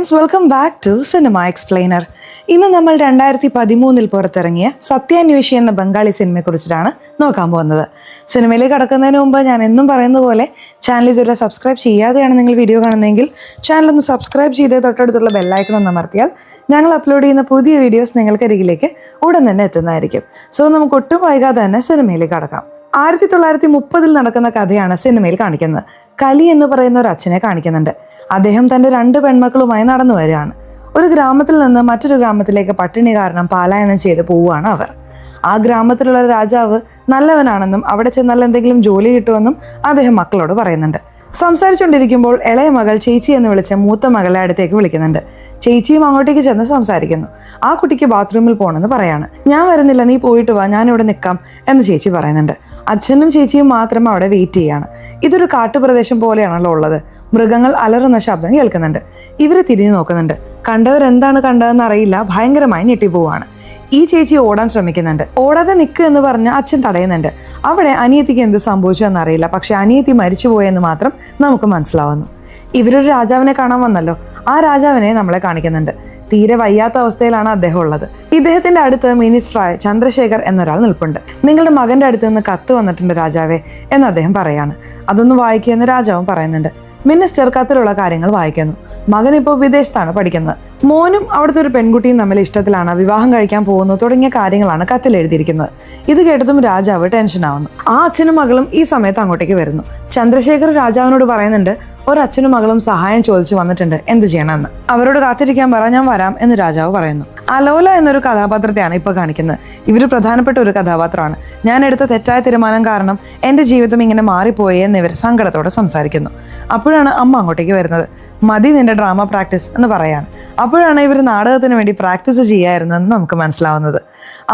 Friends, welcome back to cinema explainer. ഇന്ന് നമ്മൾ 2013 പുറത്തിറങ്ങിയ സത്യാന്വേഷി എന്ന ബംഗാളി സിനിമയെക്കുറിച്ചിട്ടാണ് നോക്കാൻ പോകുന്നത്. സിനിമയിലേക്ക് കടക്കുന്നതിന് മുമ്പ് ഞാൻ എന്നും പറയുന്ന പോലെ ചാനൽ ഇതുവരെ സബ്സ്ക്രൈബ് ചെയ്യാതെയാണ് നിങ്ങൾ വീഡിയോ കാണുന്നതെങ്കിൽ ചാനലൊന്ന് സബ്സ്ക്രൈബ് ചെയ്ത് തൊട്ടടുത്തുള്ള ബെല്ലൈക്കൺ ഒന്ന് അമർത്തിയാൽ ഞങ്ങൾ അപ്ലോഡ് ചെയ്യുന്ന പുതിയ വീഡിയോസ് നിങ്ങൾക്കരികിലേക്ക് ഉടൻ തന്നെ എത്തുന്നതായിരിക്കും. സോ നമുക്ക് ഒട്ടും വൈകാതെ തന്നെ സിനിമയിലേക്ക് കടക്കാം. 1930 നടക്കുന്ന കഥയാണ് സിനിമയിൽ കാണിക്കുന്നത്. കലി എന്ന് പറയുന്ന ഒരു അച്ഛനെ കാണിക്കുന്നുണ്ട്. അദ്ദേഹം തൻ്റെ 2 പെൺമക്കളുമായി നടന്നു വരികയാണ്. ഒരു ഗ്രാമത്തിൽ നിന്ന് മറ്റൊരു ഗ്രാമത്തിലേക്ക് പട്ടിണി കാരണം പലായനം ചെയ്ത് പോവുകയാണ് അവർ. ആ ഗ്രാമത്തിലുള്ള രാജാവ് നല്ലവനാണെന്നും അവിടെ ചെന്നാൽ എന്തെങ്കിലും ജോലി കിട്ടുമെന്നും അദ്ദേഹം മക്കളോട് പറയുന്നുണ്ട്. സംസാരിച്ചുകൊണ്ടിരിക്കുമ്പോൾ ഇളയ മകൾ ചേച്ചി എന്ന് വിളിച്ച് മൂത്ത മകളെ അടുത്തേക്ക് വിളിക്കുന്നുണ്ട്. ചേച്ചിയും അങ്ങോട്ടേക്ക് ചെന്ന് സംസാരിക്കുന്നു. ആ കുട്ടിക്ക് ബാത്റൂമിൽ പോകണമെന്ന് പറയാണ്. ഞാൻ വരുന്നില്ല, നീ പോയിട്ട് വാ, ഞാനിവിടെ നിൽക്കാം എന്ന് ചേച്ചി പറയുന്നുണ്ട്. അച്ഛനും ചേച്ചിയും മാത്രം അവിടെ വെയിറ്റ് ചെയ്യാണ്. ഇതൊരു കാട്ടുപ്രദേശം പോലെയാണല്ലോ ഉള്ളത്. മൃഗങ്ങൾ അലറുന്ന ശബ്ദം കേൾക്കുന്നുണ്ട്. ഇവര് തിരിഞ്ഞു നോക്കുന്നുണ്ട്. കണ്ടവരെന്താണ് കണ്ടതെന്ന് അറിയില്ല, ഭയങ്കരമായി ഞെട്ടിപ്പോവാണ്. ഈ ചേച്ചി ഓടാൻ ശ്രമിക്കുന്നുണ്ട്. ഓടാതെ നിൽക്കുക എന്ന് പറഞ്ഞ് അച്ഛൻ തടയുന്നുണ്ട്. അവിടെ അനിയത്തിക്ക് എന്ത് സംഭവിച്ചു എന്നറിയില്ല, പക്ഷെ അനിയത്തി മരിച്ചുപോയെന്ന് മാത്രം നമുക്ക് മനസ്സിലാവുന്നു. ഇവരൊരു രാജാവിനെ കാണാൻ വന്നല്ലോ, ആ രാജാവിനെ നമ്മളെ കാണിക്കുന്നുണ്ട്. തീരെ വയ്യാത്ത അവസ്ഥയിലാണ് അദ്ദേഹം ഉള്ളത്. ഇദ്ദേഹത്തിന്റെ അടുത്ത് മിനിസ്റ്ററായ ചന്ദ്രശേഖർ എന്നൊരാൾ നിൽപ്പുണ്ട്. നിങ്ങളുടെ മകന്റെ അടുത്ത് നിന്ന് കത്ത് വന്നിട്ടുണ്ട് രാജാവേ എന്ന് അദ്ദേഹം പറയാണ്. അതൊന്ന് വായിക്കുമെന്ന് രാജാവും പറയുന്നുണ്ട്. മിനിസ്റ്റർ കത്തിലുള്ള കാര്യങ്ങൾ വായിക്കുന്നു. മകൻ ഇപ്പോൾ വിദേശത്താണ് പഠിക്കുന്നത്. മോനും അവിടുത്തെ ഒരു പെൺകുട്ടിയും തമ്മിൽ ഇഷ്ടത്തിലാണ്, വിവാഹം കഴിക്കാൻ പോകുന്നു തുടങ്ങിയ കാര്യങ്ങളാണ് കത്തിൽ എഴുതിയിരിക്കുന്നത്. ഇത് കേട്ടതും രാജാവ് ടെൻഷനാവുന്നു. ആ അച്ഛനും മകളും ഈ സമയത്ത് അങ്ങോട്ടേക്ക് വരുന്നു. ചന്ദ്രശേഖർ രാജാവിനോട് പറയുന്നുണ്ട്, ഒരച്ഛനും മകളും സഹായം ചോദിച്ചു വന്നിട്ടുണ്ട്, എന്ത് ചെയ്യണമെന്ന്. അവരോട് കാത്തിരിക്കാൻ പറ, ഞാൻ വരാം എന്ന് രാജാവ് പറയുന്നു. അലോല എന്നൊരു കഥാപാത്രത്തെയാണ് ഇപ്പോൾ കാണിക്കുന്നത്. ഇവർ പ്രധാനപ്പെട്ട ഒരു കഥാപാത്രമാണ്. ഞാൻ എടുത്ത തെറ്റായ തീരുമാനം കാരണം എൻ്റെ ജീവിതം ഇങ്ങനെ മാറിപ്പോയി എന്ന് ഇവർ സങ്കടത്തോടെ സംസാരിക്കുന്നു. അപ്പോഴാണ് അമ്മ അങ്ങോട്ടേക്ക് വരുന്നത്. മതി നിന്റെ ഡ്രാമ പ്രാക്ടീസ് എന്ന് പറയാണ്. അപ്പോഴാണ് ഇവർ നാടകത്തിന് വേണ്ടി പ്രാക്ടീസ് ചെയ്യായിരുന്നു എന്ന് നമുക്ക് മനസ്സിലാവുന്നത്.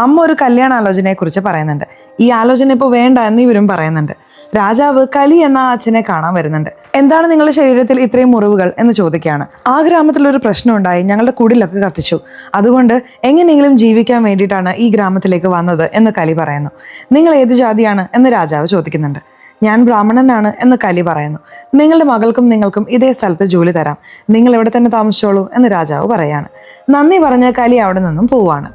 അമ്മ ഒരു കല്യാണ ആലോചനയെക്കുറിച്ച് പറയുന്നുണ്ട്. ഈ ആലോചന ഇപ്പോൾ വേണ്ട എന്ന് ഇവരും പറയുന്നുണ്ട്. രാജാവ് കലി എന്ന അച്ഛനെ കാണാൻ വരുന്നുണ്ട്. എന്താണ് നിങ്ങളുടെ ശരീരത്തിൽ ഇത്രയും മുറിവുകൾ എന്ന് ചോദിക്കുകയാണ്. ആ ഗ്രാമത്തിലൊരു പ്രശ്നം ഉണ്ടായി, ഞങ്ങളുടെ കുടിലൊക്കെ കത്തിച്ചു, അതുകൊണ്ട് എങ്ങനെയെങ്കിലും ജീവിക്കാൻ വേണ്ടിയിട്ടാണ് ഈ ഗ്രാമത്തിലേക്ക് വന്നത് എന്ന് കലി പറയുന്നു. നിങ്ങൾ ഏത് ജാതിയാണ് എന്ന് രാജാവ് ചോദിക്കുന്നുണ്ട്. ഞാൻ ബ്രാഹ്മണനാണ് എന്ന് കലി പറയുന്നു. നിങ്ങളുടെ മകൾക്കും നിങ്ങൾക്കും ഇതേ സ്ഥലത്ത് ജോലി തരാം, നിങ്ങൾ ഇവിടെ തന്നെ താമസിച്ചോളൂ എന്ന് രാജാവ് പറയാണ്. നന്ദി പറഞ്ഞ് കലി അവിടെ നിന്നും പോവാണ്.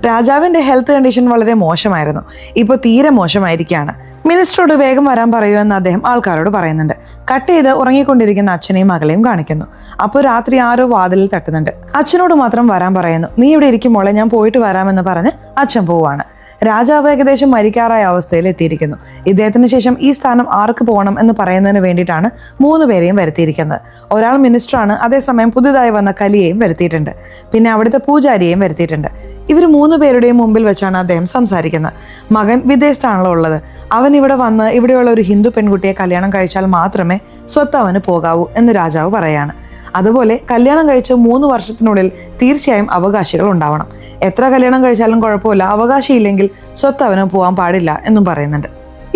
രാജാവിന്റെ ഹെൽത്ത് കണ്ടീഷൻ വളരെ മോശമായിരുന്നു. ഇപ്പോൾ തീരെ മോശമായിരിക്കുകയാണ്. മിനിസ്റ്ററോട് വേഗം വരാൻ പറയൂ എന്ന് അദ്ദേഹം ആൾക്കാരോട് പറയുന്നുണ്ട്. കട്ട് ചെയ്ത് ഉറങ്ങിക്കൊണ്ടിരിക്കുന്ന അച്ഛനെയും മകളെയും കാണിക്കുന്നു. അപ്പോൾ രാത്രി ആരോ വാതിലിൽ തട്ടുന്നുണ്ട്. അച്ഛനോട് മാത്രം വരാൻ പറയുന്നു. നീ ഇവിടെ ഇരിക്കുമ്പോളെ ഞാൻ പോയിട്ട് വരാമെന്ന് പറഞ്ഞ് അച്ഛൻ പോവാണ്. രാജാവ് ഏകദേശം മരിക്കാറായ അവസ്ഥയിൽ എത്തിയിരിക്കുന്നു. ഇദ്ദേഹത്തിന് ശേഷം ഈ സ്ഥാനം ആർക്ക് പോകണം എന്ന് പറയുന്നതിന് വേണ്ടിയിട്ടാണ് 3 പേരെയും വരുത്തിയിരിക്കുന്നത്. ഒരാൾ മിനിസ്റ്ററാണ്, അതേസമയം പുതുതായി വന്ന കലിയെയും വരുത്തിയിട്ടുണ്ട്. പിന്നെ അവിടുത്തെ പൂജാരിയെയും വരുത്തിയിട്ടുണ്ട്. ഇവർ 3 പേരുടെയും മുമ്പിൽ വെച്ചാണ് അദ്ദേഹം സംസാരിക്കുന്നത്. മകൻ വിദേശത്താണല്ലോ ഉള്ളത്. അവൻ ഇവിടെ വന്ന് ഇവിടെയുള്ള ഒരു ഹിന്ദു പെൺകുട്ടിയെ കല്യാണം കഴിച്ചാൽ മാത്രമേ സ്വത്ത് അവന് പോകാവൂ എന്ന് രാജാവ് പറയാണ്. അതുപോലെ കല്യാണം കഴിച്ച് 3 വർഷത്തിനുള്ളിൽ തീർച്ചയായും അവകാശികൾ ഉണ്ടാവണം. എത്ര കല്യാണം കഴിച്ചാലും കുഴപ്പമില്ല, അവകാശിയില്ലെങ്കിൽ സ്വത്ത് അവന് പോകാൻ പാടില്ല എന്നും പറയുന്നുണ്ട്.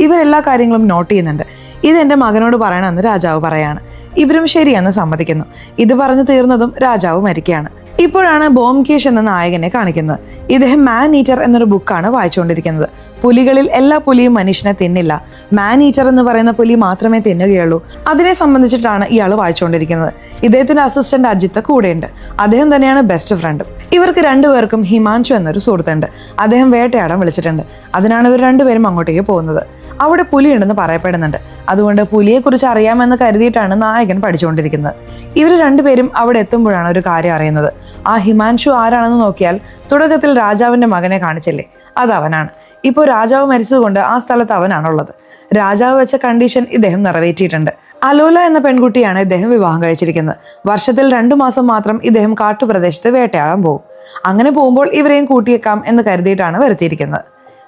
ഇവരെല്ലാ കാര്യങ്ങളും നോട്ട് ചെയ്യുന്നുണ്ട്. ഇതെൻ്റെ മകനോട് പറയണമെന്ന് രാജാവ് പറയാണ്. ഇവരും ശരിയെന്ന് സമ്മതിക്കുന്നു. ഇത് പറഞ്ഞു തീർന്നതും രാജാവ് മരിക്കുകയാണ്. ഇപ്പോഴാണ് ബോംകേഷ് എന്ന നായകനെ കാണിക്കുന്നത്. ഇദ്ദേഹം മാൻ ഈറ്റർ എന്നൊരു ബുക്കാണ് വായിച്ചുകൊണ്ടിരിക്കുന്നത്. പുലികളിൽ എല്ലാ പുലിയും മനുഷ്യനെ തിന്നില്ല, മാൻ ഈറ്റർ എന്ന് പറയുന്ന പുലി മാത്രമേ തിന്നുകയുള്ളൂ. അതിനെ സംബന്ധിച്ചിട്ടാണ് ഇയാൾ വായിച്ചുകൊണ്ടിരിക്കുന്നത്. ഇദ്ദേഹത്തിന്റെ അസിസ്റ്റന്റ് അജിത്ത് കൂടെയുണ്ട്. അദ്ദേഹം തന്നെയാണ് ബെസ്റ്റ് ഫ്രണ്ടും. ഇവർക്ക് 2 പേർക്കും ഹിമാൻഷു എന്നൊരു സുഹൃത്തുണ്ട്. അദ്ദേഹം വേട്ടയാടാൻ വിളിച്ചിട്ടുണ്ട്. അതിനാണ് ഇവർ 2 പേരും അങ്ങോട്ടേക്ക് പോകുന്നത്. അവിടെ പുലിയുണ്ടെന്ന് പറയപ്പെടുന്നുണ്ട്. അതുകൊണ്ട് പുലിയെക്കുറിച്ച് അറിയാമെന്ന് കരുതിയിട്ടാണ് നായകൻ പഠിച്ചുകൊണ്ടിരിക്കുന്നത്. ഇവർ 2 പേരും അവിടെ എത്തുമ്പോഴാണ് ഒരു കാര്യം അറിയുന്നത്. ആ ഹിമാൻഷു ആരാണെന്ന് നോക്കിയാൽ തുടക്കത്തിൽ രാജാവിന്റെ മകനെ കാണിച്ചില്ലേ, അതവനാണ്. ഇപ്പോൾ രാജാവ് മരിച്ചതുകൊണ്ട് ആ സ്ഥലത്ത് അവനാണുള്ളത്. രാജാവ് വെച്ച കണ്ടീഷൻ ഇദ്ദേഹം നിറവേറ്റിയിട്ടുണ്ട്. അലോല എന്ന പെൺകുട്ടിയാണ് ഇദ്ദേഹം വിവാഹം കഴിച്ചിരിക്കുന്നത്. വർഷത്തിൽ 2 മാസം മാത്രം ഇദ്ദേഹം കാട്ടുപ്രദേശത്ത് വേട്ടയാടാൻ പോകും. അങ്ങനെ പോകുമ്പോൾ ഇവരെയും കൂട്ടിയേക്കാം എന്ന് കരുതിയിട്ടാണ് വരുത്തിയിരിക്കുന്നത്.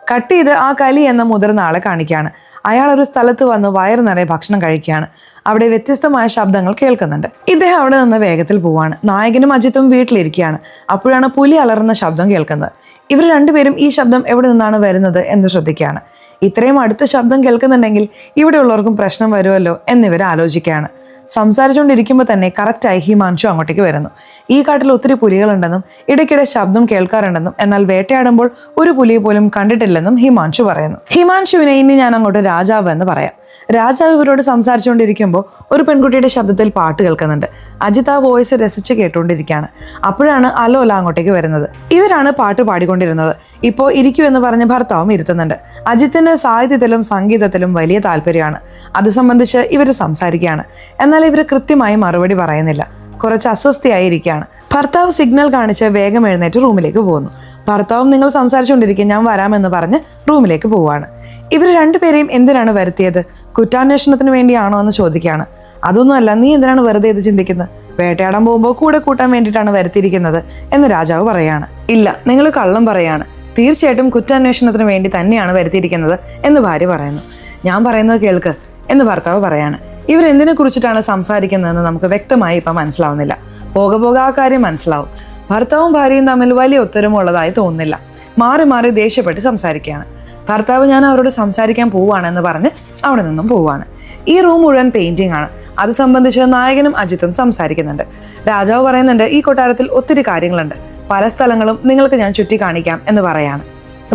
കട്ട് ചെയ്ത് ആ കലി എന്ന മുതിർന്ന ആളെ കാണിക്കുകയാണ്. അയാൾ ഒരു സ്ഥലത്ത് വന്ന് വയറ് നിറയെ ഭക്ഷണം കഴിക്കുകയാണ്. അവിടെ വ്യത്യസ്തമായ ശബ്ദങ്ങൾ കേൾക്കുന്നുണ്ട്. ഇദ്ദേഹം അവിടെ നിന്ന് വേഗത്തിൽ പോവാണ്. നായകനും അജിത്തും വീട്ടിലിരിക്കുകയാണ്. അപ്പോഴാണ് പുലി അലറുന്ന ശബ്ദം കേൾക്കുന്നത്. ഇവർ 2 പേരും ഈ ശബ്ദം എവിടെ നിന്നാണ് വരുന്നത് എന്ന് ശ്രദ്ധിക്കുകയാണ്. ഇത്രയും അടുത്ത ശബ്ദം കേൾക്കുന്നുണ്ടെങ്കിൽ ഇവിടെയുള്ളവർക്കും പ്രശ്നം വരുമല്ലോ എന്നിവർ ആലോചിക്കുകയാണ്. സംസാരിച്ചുകൊണ്ടിരിക്കുമ്പോൾ തന്നെ കറക്റ്റായി ഹിമാൻഷു അങ്ങോട്ടേക്ക് വരുന്നു. ഈ കാട്ടിൽ ഒത്തിരി പുലികളുണ്ടെന്നും ഇടയ്ക്കിടെ ശബ്ദം കേൾക്കാറുണ്ടെന്നും എന്നാൽ വേട്ടയാടുമ്പോൾ ഒരു പുലിയെ പോലും കണ്ടിട്ടില്ലെന്നും ഹിമാൻഷു പറയുന്നു. ഹിമാൻഷുവിനെ ഇനി ഞാൻ അങ്ങോട്ട് രാജാവ് എന്ന് പറയാം. രാജാവ് ഇവരോട് സംസാരിച്ചുകൊണ്ടിരിക്കുമ്പോൾ ഒരു പെൺകുട്ടിയുടെ ശബ്ദത്തിൽ പാട്ട് കേൾക്കുന്നുണ്ട്. അജിത്ത് ആ വോയിസ് രസിച്ച് കേട്ടുകൊണ്ടിരിക്കുകയാണ്. അപ്പോഴാണ് അലോല അങ്ങോട്ടേക്ക് വരുന്നത്. ഇവരാണ് പാട്ട് പാടിക്കൊണ്ടിരുന്നത്. ഇപ്പോൾ ഇരിക്കൂ എന്ന് പറഞ്ഞ് ഭർത്താവും ഇരുത്തുന്നുണ്ട്. അജിത്തിന് സാഹിത്യത്തിലും സംഗീതത്തിലും വലിയ താല്പര്യമാണ്. അത് സംബന്ധിച്ച് ഇവർ സംസാരിക്കുകയാണ്. എന്നാൽ ഇവർ കൃത്യമായി മറുപടി പറയുന്നില്ല. കുറച്ച് അസ്വസ്ഥയായിരിക്കുകയാണ്. ഭർത്താവ് സിഗ്നൽ കാണിച്ച് വേഗം എഴുന്നേറ്റ് റൂമിലേക്ക് പോകുന്നു. ഭർത്താവും നിങ്ങൾ സംസാരിച്ചുകൊണ്ടിരിക്കും, ഞാൻ വരാമെന്ന് പറഞ്ഞ് റൂമിലേക്ക് പോവാണ്. ഇവർ രണ്ടുപേരെയും എന്തിനാണ് വരുത്തിയത്? കുറ്റാന്വേഷണത്തിന് വേണ്ടിയാണോ എന്ന് ചോദിക്കുകയാണ്. അതൊന്നുമല്ല, നീ എന്തിനാണ് വെറുതെ ഇത് ചിന്തിക്കുന്നത്? വേട്ടയാടാൻ പോകുമ്പോൾ കൂടെ കൂട്ടാൻ വേണ്ടിയിട്ടാണ് വരുത്തിയിരിക്കുന്നത് എന്ന് രാജാവ് പറയാണ്. ഇല്ല, നിങ്ങൾ കള്ളം പറയാണ്. തീർച്ചയായിട്ടും കുറ്റാന്വേഷണത്തിന് വേണ്ടി തന്നെയാണ് വരുത്തിയിരിക്കുന്നത് എന്ന് ഭാര്യ പറയുന്നു. ഞാൻ പറയുന്നത് കേൾക്ക് എന്ന് ഭർത്താവ് പറയാണ്. ഇവരെന്തിനെ കുറിച്ചിട്ടാണ് സംസാരിക്കുന്നതെന്ന് നമുക്ക് വ്യക്തമായി ഇപ്പം മനസ്സിലാവുന്നില്ല. പോകെ പോകെ ആ കാര്യം മനസ്സിലാവും. ഭർത്താവും ഭാര്യയും തമ്മിൽ വലിയ ഒത്തൊരുമുള്ളതായി തോന്നുന്നില്ല. മാറി മാറി ദേഷ്യപ്പെട്ട് സംസാരിക്കുകയാണ്. ഭർത്താവ് ഞാൻ അവരോട് സംസാരിക്കാൻ പോവുകയാണെന്ന് പറഞ്ഞ് അവിടെ നിന്നും പോവുകയാണ്. ഈ റൂം മുഴുവൻ പെയിന്റിംഗ് ആണ്. അത് സംബന്ധിച്ച് നായകനും അജിത്തും സംസാരിക്കുന്നുണ്ട്. രാജാവ് പറയുന്നുണ്ട്, ഈ കൊട്ടാരത്തിൽ ഒത്തിരി കാര്യങ്ങളുണ്ട്, പല സ്ഥലങ്ങളും നിങ്ങൾക്ക് ഞാൻ ചുറ്റി കാണിക്കാം എന്ന് പറയാണ്.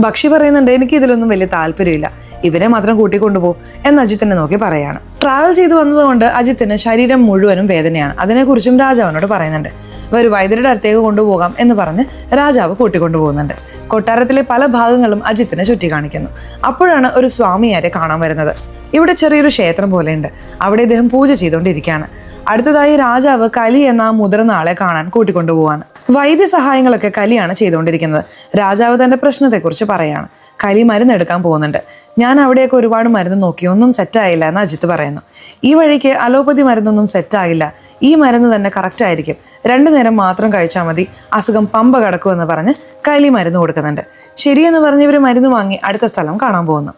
ഭക്ഷി പറയുന്നുണ്ട്, എനിക്ക് ഇതിലൊന്നും വലിയ താല്പര്യമില്ല, ഇവരെ മാത്രം കൂട്ടിക്കൊണ്ടുപോകും എന്ന് അജിത്തിനെ നോക്കി പറയാണ്. ട്രാവൽ ചെയ്തു വന്നതുകൊണ്ട് അജിത്തിന് ശരീരം മുഴുവനും വേദനയാണ്. അതിനെക്കുറിച്ചും രാജാവിനോട് പറയുന്നുണ്ട്. ഒരു വൈദ്യരുടെ അടുത്തേക്ക് കൊണ്ടുപോകാം എന്ന് പറഞ്ഞ് രാജാവ് കൂട്ടിക്കൊണ്ടുപോകുന്നുണ്ട്. കൊട്ടാരത്തിലെ പല ഭാഗങ്ങളും അജിത്തിനെ ചുറ്റി കാണിക്കുന്നു. അപ്പോഴാണ് ഒരു സ്വാമിയാരെ കാണാൻ വരുന്നത്. ഇവിടെ ചെറിയൊരു ക്ഷേത്രം പോലെയുണ്ട്. അവിടെ ഇദ്ദേഹം പൂജ ചെയ്തുകൊണ്ടിരിക്കുകയാണ്. അടുത്തതായി രാജാവ് കലി എന്ന മുതിർന്ന ആളെ കാണാൻ കൂട്ടിക്കൊണ്ടുപോവാണ്. വൈദ്യസഹായങ്ങളൊക്കെ കലിയാണ് ചെയ്തുകൊണ്ടിരിക്കുന്നത്. രാജാവ് തന്റെ പ്രശ്നത്തെക്കുറിച്ച് പറയാണ്. കലി മരുന്നെടുക്കാൻ പോകുന്നുണ്ട്. ഞാൻ അവിടെയൊക്കെ ഒരുപാട് മരുന്ന് നോക്കി, ഒന്നും സെറ്റായില്ല എന്ന് അജിത്ത് പറയുന്നു. ഈ വഴിക്ക് അലോപ്പതി മരുന്നൊന്നും സെറ്റാകില്ല, ഈ മരുന്ന് തന്നെ കറക്റ്റ് ആയിരിക്കും, 2 നേരം മാത്രം കഴിച്ചാൽ മതി, അസുഖം പമ്പ കിടക്കുമെന്ന് പറഞ്ഞ് കലി മരുന്ന് കൊടുക്കുന്നുണ്ട്. ശരിയെന്ന് പറഞ്ഞ് ഇവർ മരുന്ന് വാങ്ങി അടുത്ത സ്ഥലം കാണാൻ പോകുന്നു.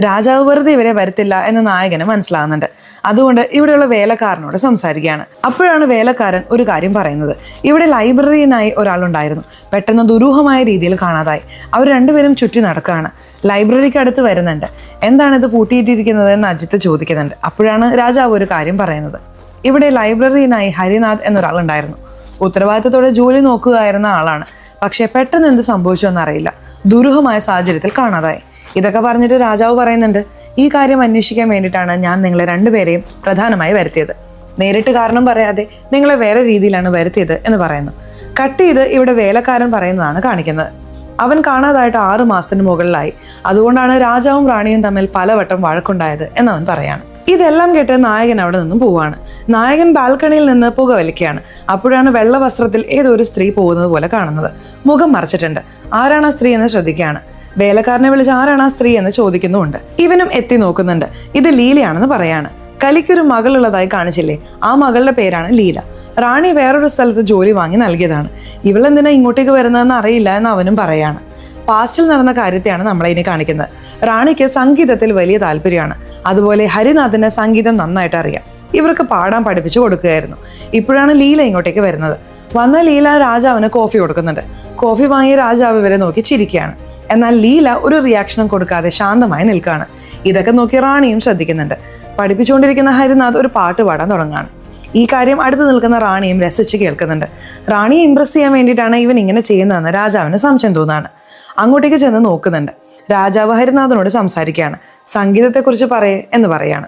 രാജാവ് വെറുതെ ഇവരെ വരുത്തില്ല എന്ന് നായകന് മനസ്സിലാകുന്നുണ്ട്. അതുകൊണ്ട് ഇവിടെയുള്ള വേലക്കാരനോട് സംസാരിക്കുകയാണ്. അപ്പോഴാണ് വേലക്കാരൻ ഒരു കാര്യം പറയുന്നത്. ഇവിടെ ലൈബ്രറിയനായി ഒരാളുണ്ടായിരുന്നു, പെട്ടെന്ന് ദുരൂഹമായ രീതിയിൽ കാണാതായി. അവർ രണ്ടുപേരും ചുറ്റി നടക്കുകയാണ്. ലൈബ്രറിക്ക് അടുത്ത് വരുന്നുണ്ട്. എന്താണിത് പൂട്ടിയിട്ടിരിക്കുന്നത് എന്ന് അജിത്ത് ചോദിക്കുന്നുണ്ട്. അപ്പോഴാണ് രാജാവ് ഒരു കാര്യം പറയുന്നത്. ഇവിടെ ലൈബ്രറിയനായി ഹരിനാഥ് എന്നൊരാളുണ്ടായിരുന്നു. ഉത്തരവാദിത്തത്തോടെ ജോലി നോക്കുകയായിരുന്ന ആളാണ്. പക്ഷെ പെട്ടെന്ന് എന്ത് സംഭവിച്ചു എന്നറിയില്ല, ദുരൂഹമായ സാഹചര്യത്തിൽ കാണാതായി. ഇതൊക്കെ പറഞ്ഞിട്ട് രാജാവ് പറയുന്നുണ്ട്, ഈ കാര്യം അന്വേഷിക്കാൻ വേണ്ടിയിട്ടാണ് ഞാൻ നിങ്ങളെ രണ്ടുപേരെയും പ്രധാനമായി വരുത്തിയത്. നേരിട്ട് കാരണം പറയാതെ നിങ്ങളെ വേറെ രീതിയിലാണ് വരുത്തിയത് എന്ന് പറയുന്നു. കട്ട് ചെയ്ത് ഇവിടെ വേലക്കാരൻ പറയുന്നതാണ് കാണിക്കുന്നത്. അവൻ കാണാതായിട്ട് 6 മാസത്തിന് മുകളിലായി. അതുകൊണ്ടാണ് രാജാവും റാണിയും തമ്മിൽ പലവട്ടം വഴക്കുണ്ടായത് എന്നവൻ പറയാണ്. ഇതെല്ലാം കേട്ട് നായകൻ അവിടെ നിന്നും പോവാണ്. നായകൻ ബാൽക്കണിയിൽ നിന്ന് പുക വലിക്കുകയാണ്. അപ്പോഴാണ് വെള്ള വസ്ത്രത്തിൽ ഏതോ ഒരു സ്ത്രീ പോകുന്നത് പോലെ കാണുന്നത്. മുഖം മറച്ചിട്ടുണ്ട്. ആരാണ് ആ സ്ത്രീ എന്ന് ശ്രദ്ധിക്കുകയാണ്. വേലക്കാരനെ വിളിച്ച് ആരാണ് ആ സ്ത്രീ എന്ന് ചോദിക്കുന്നുമുണ്ട്. ഇവനും എത്തി നോക്കുന്നുണ്ട്. ഇത് ലീലയാണെന്ന് പറയാണ്. കലിക്കൊരു മകളുള്ളതായി കാണിച്ചില്ലേ, ആ മകളുടെ പേരാണ് ലീല. റാണി വേറൊരു സ്ഥലത്ത് ജോലി വാങ്ങി നൽകിയതാണ്. ഇവളെന്തിനാ ഇങ്ങോട്ടേക്ക് വരുന്നതെന്ന് അറിയില്ല എന്ന് അവനും പറയാണ്. പാസ്റ്റിൽ നടന്ന കാര്യത്തെയാണ് നമ്മളെ ഇനി കാണിക്കുന്നത്. റാണിക്ക് സംഗീതത്തിൽ വലിയ താല്പര്യമാണ്. അതുപോലെ ഹരിനാഥിന് സംഗീതം നന്നായിട്ട് അറിയാം. ഇവർക്ക് പാടാൻ പഠിപ്പിച്ചു കൊടുക്കുകയായിരുന്നു. ഇപ്പോഴാണ് ലീല ഇങ്ങോട്ടേക്ക് വരുന്നത്. വന്ന ലീല രാജാവിന് കോഫി കൊടുക്കുന്നുണ്ട്. കോഫി വാങ്ങിയ രാജാവ് ഇവരെ നോക്കി ചിരിക്കുകയാണ്. എന്നാൽ ലീല ഒരു റിയാക്ഷനും കൊടുക്കാതെ ശാന്തമായി നിൽക്കുകയാണ്. ഇതൊക്കെ നോക്കി റാണിയും ശ്രദ്ധിക്കുന്നുണ്ട്. പഠിപ്പിച്ചുകൊണ്ടിരിക്കുന്ന ഹരിനാഥ് ഒരു പാട്ട് പാടാൻ തുടങ്ങുകയാണ്. ഈ കാര്യം അടുത്ത് നിൽക്കുന്ന റാണിയും രസിച്ച് കേൾക്കുന്നുണ്ട്. റാണിയെ ഇംപ്രസ് ചെയ്യാൻ വേണ്ടിയിട്ടാണ് ഇവൻ ഇങ്ങനെ ചെയ്യുന്നതെന്ന് രാജാവിന് സംശയം തോന്നുകയാണ്. അങ്ങോട്ടേക്ക് ചെന്ന് നോക്കുന്നുണ്ട്. രാജാവ് ഹരിനാഥനോട് സംസാരിക്കുകയാണ്. സംഗീതത്തെക്കുറിച്ച് പറയേ എന്ന് പറയാണ്.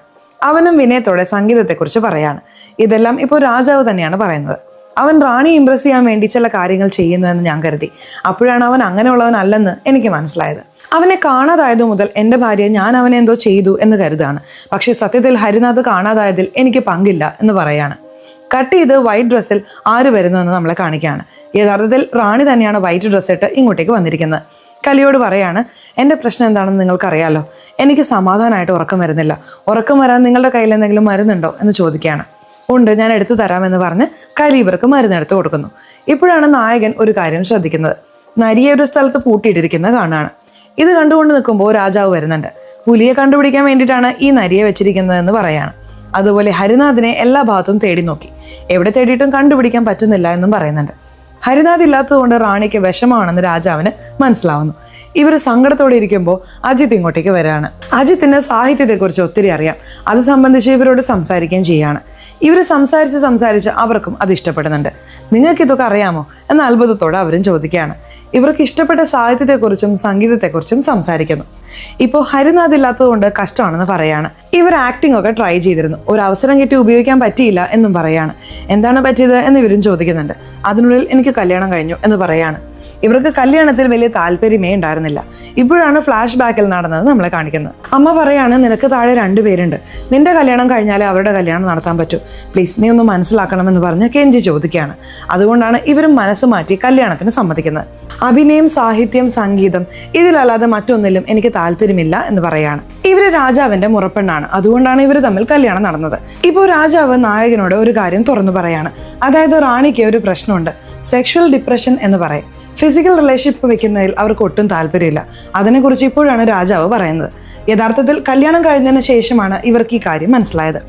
അവനും വിനയത്തോടെ സംഗീതത്തെക്കുറിച്ച് പറയാണ്. ഇതെല്ലാം ഇപ്പോൾ രാജാവ് തന്നെയാണ് പറയുന്നത്. അവൻ റാണിയെ ഇംപ്രസ് ചെയ്യാൻ വേണ്ടി ചില കാര്യങ്ങൾ ചെയ്യുന്നു എന്ന് ഞാൻ കരുതി. അപ്പോഴാണ് അവൻ അങ്ങനെയുള്ളവനല്ലെന്ന് എനിക്ക് മനസ്സിലായത്. അവനെ കാണാതായതു മുതൽ എൻ്റെ ഭാര്യ ഞാൻ അവനെ എന്തോ ചെയ്തു എന്ന് കരുതാണ്. പക്ഷേ സത്യത്തിൽ ഹരിനാഥ് കാണാതായതിൽ എനിക്ക് പങ്കില്ല എന്ന് പറയാണ്. കട്ട് ചെയ്ത് വൈറ്റ് ഡ്രസ്സിൽ ആര് വരുന്നു എന്ന് നമ്മളെ കാണിക്കുകയാണ്. യഥാർത്ഥത്തിൽ റാണി തന്നെയാണ് വൈറ്റ് ഡ്രസ്സ് ഇട്ട് ഇങ്ങോട്ടേക്ക് വന്നിരിക്കുന്നത്. കലിയോട് പറയാണ്, എൻ്റെ പ്രശ്നം എന്താണെന്ന് നിങ്ങൾക്കറിയാലോ, എനിക്ക് സമാധാനമായിട്ട് ഉറക്കം വരുന്നില്ല. ഉറക്കം വരാൻ നിങ്ങളുടെ കയ്യിൽ എന്തെങ്കിലും മരുന്നുണ്ടോ എന്ന് ചോദിക്കുകയാണ്. ഉണ്ട്, ഞാൻ എടുത്തു തരാമെന്ന് പറഞ്ഞ് കലി ഇവർക്ക് മരുന്നെടുത്ത് കൊടുക്കുന്നു. ഇപ്പോഴാണ് നായകൻ ഒരു കാര്യം ശ്രദ്ധിക്കുന്നത്. നരിയെ ഒരു സ്ഥലത്ത് പൂട്ടിയിട്ടിരിക്കുന്നത് കാണുകയാണ്. ഇത് കണ്ടുകൊണ്ട് നിൽക്കുമ്പോൾ രാജാവ് വരുന്നുണ്ട്. പുലിയെ കണ്ടുപിടിക്കാൻ വേണ്ടിയിട്ടാണ് ഈ നരിയെ വെച്ചിരിക്കുന്നതെന്ന് പറയാണ്. അതുപോലെ ഹരിനാഥിനെ എല്ലാ ഭാഗത്തും തേടി നോക്കി, എവിടെ തേടിയിട്ടും കണ്ടുപിടിക്കാൻ പറ്റുന്നില്ല എന്നും പറയുന്നുണ്ട്. ഹരിനാഥ് ഇല്ലാത്തതുകൊണ്ട് റാണിക്ക് വിഷമാണെന്ന് രാജാവിന് മനസ്സിലാവുന്നു. ഇവർ സങ്കടത്തോടെ ഇരിക്കുമ്പോൾ അജിത്ത് ഇങ്ങോട്ടേക്ക് വരികയാണ്. അജിത്തിന് സാഹിത്യത്തെക്കുറിച്ച് ഒത്തിരി അറിയാം. അത് സംബന്ധിച്ച് ഇവരോട് സംസാരിക്കുകയും ചെയ്യാണ്. ഇവർ സംസാരിച്ച് അവർക്കും അത് ഇഷ്ടപ്പെടുന്നുണ്ട്. നിങ്ങൾക്ക് ഇതൊക്കെ അറിയാമോ എന്ന അത്ഭുതത്തോടെ അവരും ചോദിക്കുകയാണ്. ഇവർക്ക് ഇഷ്ടപ്പെട്ട സാഹിത്യത്തെക്കുറിച്ചും സംഗീതത്തെക്കുറിച്ചും സംസാരിക്കുന്നു. ഇപ്പോൾ ഹരിനാഥ് ഇല്ലാത്തതുകൊണ്ട് കഷ്ടമാണെന്ന് പറയാണ്. ഇവർ ആക്ടിംഗ് ഒക്കെ ട്രൈ ചെയ്തിരുന്നു, ഒരു അവസരം കിട്ടി ഉപയോഗിക്കാൻ പറ്റിയില്ല എന്നും പറയാണ്. എന്താണ് പറ്റിയത് എന്ന് ഇവരും ചോദിക്കുന്നുണ്ട്. അതിനുള്ളിൽ എനിക്ക് കല്യാണം കഴിഞ്ഞു എന്ന് പറയാണ്. ഇവർക്ക് കല്യാണത്തിൽ വലിയ താല്പര്യമേ ഉണ്ടായിരുന്നില്ല. ഇപ്പോഴാണ് ഫ്ലാഷ് ബാക്കിൽ നടന്നത് നമ്മളെ കാണിക്കുന്നത്. അമ്മ പറയാണ്, നിനക്ക് താഴെ 2 പേരുണ്ട്, നിന്റെ കല്യാണം കഴിഞ്ഞാലേ അവരുടെ കല്യാണം നടത്താൻ പറ്റൂ, പ്ലീസ് നീ ഒന്ന് മനസ്സിലാക്കണമെന്ന് പറഞ്ഞ് കെഞ്ചി ചോദിക്കുകയാണ്. അതുകൊണ്ടാണ് ഇവരും മനസ്സ് മാറ്റി കല്യാണത്തിന് സമ്മതിക്കുന്നത്. അഭിനയം, സാഹിത്യം, സംഗീതം ഇതിലല്ലാതെ മറ്റൊന്നിലും എനിക്ക് താല്പര്യമില്ല എന്ന് പറയാണ്. ഇവര് രാജാവിന്റെ മുറപ്പെണ്ണാണ്, അതുകൊണ്ടാണ് ഇവർ തമ്മിൽ കല്യാണം നടന്നത്. ഇപ്പോൾ രാജാവ് നായകനോട് ഒരു കാര്യം തുറന്നു പറയാണ്. അതായത് റാണിക്ക് ഒരു പ്രശ്നമുണ്ട്, സെക്ഷൽ ഡിപ്രഷൻ എന്ന് പറയും. ഫിസിക്കൽ റിലേഷൻഷിപ്പ് വെക്കുന്നതിൽ അവർക്ക് ഒട്ടും താല്പര്യമില്ല. അതിനെക്കുറിച്ച് ഇപ്പോഴാണ് രാജാവ് പറയുന്നത്. യഥാർത്ഥത്തിൽ കല്യാണം കഴിഞ്ഞതിന് ശേഷമാണ് ഇവർക്ക് ഈ കാര്യം മനസ്സിലായത്.